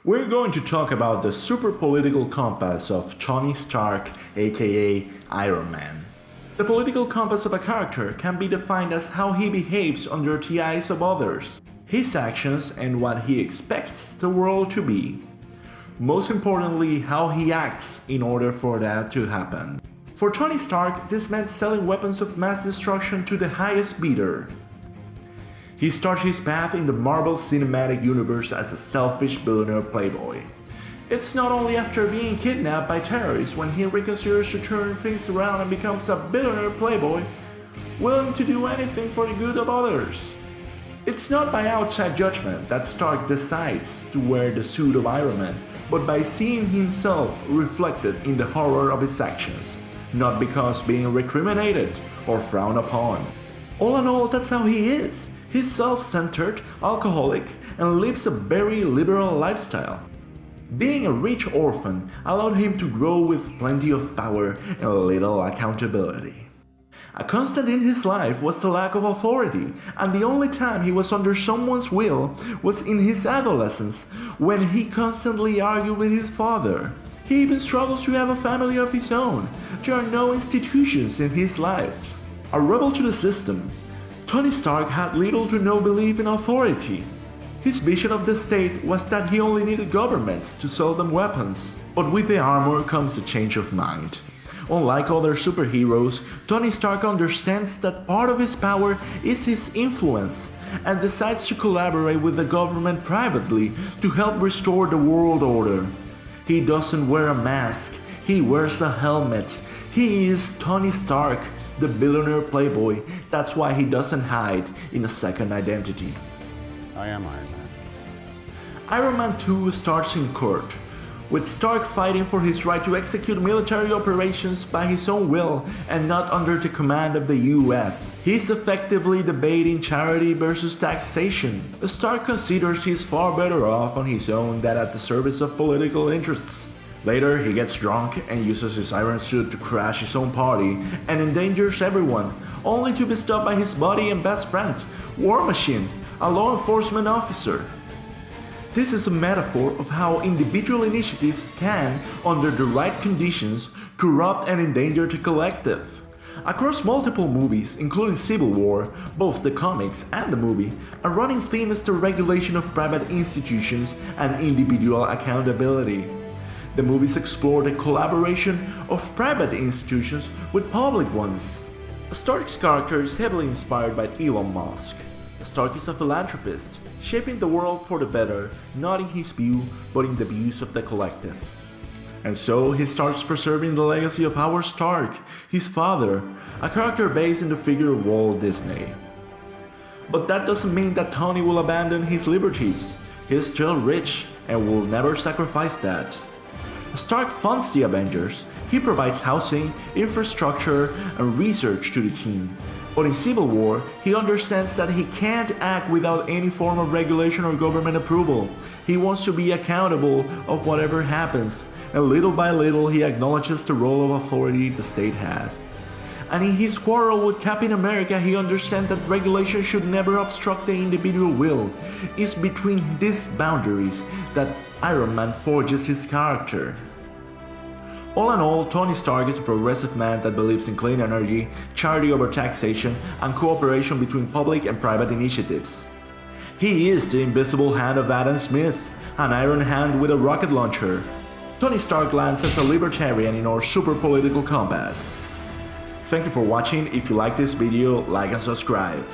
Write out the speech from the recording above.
We're going to talk about the super political compass of Tony Stark, aka Iron Man. The political compass of a character can be defined as how he behaves under the eyes of others, his actions and what he expects the world to be. Most importantly, how he acts in order for that to happen. For Tony Stark, this meant selling weapons of mass destruction to the highest bidder. He starts his path in the Marvel Cinematic Universe as a selfish billionaire playboy. It's not only after being kidnapped by terrorists when he reconsiders to turn things around and becomes a billionaire playboy, willing to do anything for the good of others. It's not by outside judgment that Stark decides to wear the suit of Iron Man, but by seeing himself reflected in the horror of his actions, not because being recriminated or frowned upon. All in all, that's how he is. He's self-centered, alcoholic, and lives a very liberal lifestyle. Being a rich orphan allowed him to grow with plenty of power and little accountability. A constant in his life was the lack of authority, and the only time he was under someone's will was in his adolescence, when he constantly argued with his father. He even struggles to have a family of his own. There are no institutions in his life. A rebel to the system, Tony Stark had little to no belief in authority. His vision of the state was that he only needed governments to sell them weapons. But with the armor comes a change of mind. Unlike other superheroes, Tony Stark understands that part of his power is his influence and decides to collaborate with the government privately to help restore the world order. He doesn't wear a mask, he wears a helmet. He is Tony Stark, the billionaire playboy. That's why he doesn't hide in a second identity. I am Iron Man. Iron Man 2 starts in court, with Stark fighting for his right to execute military operations by his own will and not under the command of the US. He's effectively debating charity versus taxation. Stark considers he's far better off on his own than at the service of political interests. Later, he gets drunk and uses his iron suit to crash his own party and endangers everyone, only to be stopped by his buddy and best friend, War Machine, a law enforcement officer. This is a metaphor of how individual initiatives can, under the right conditions, corrupt and endanger the collective. Across multiple movies, including Civil War, both the comics and the movie, a running theme is the regulation of private institutions and individual accountability. The movies explore the collaboration of private institutions with public ones. Stark's character is heavily inspired by Elon Musk. Stark is a philanthropist, shaping the world for the better, not in his view, but in the views of the collective. And so he starts preserving the legacy of Howard Stark, his father, a character based in the figure of Walt Disney. But that doesn't mean that Tony will abandon his liberties. He's still rich and will never sacrifice that. Stark funds the Avengers. He provides housing, infrastructure, and research to the team. But in Civil War, he understands that he can't act without any form of regulation or government approval. He wants to be accountable of whatever happens, and little by little he acknowledges the role of authority the state has. And in his quarrel with Captain America, he understands that regulation should never obstruct the individual will. It's between these boundaries that Iron Man forges his character. All in all, Tony Stark is a progressive man that believes in clean energy, charity over taxation, and cooperation between public and private initiatives. He is the invisible hand of Adam Smith, an iron hand with a rocket launcher. Tony Stark lands as a libertarian in our super political compass. Thank you for watching. If you like this video, like and subscribe.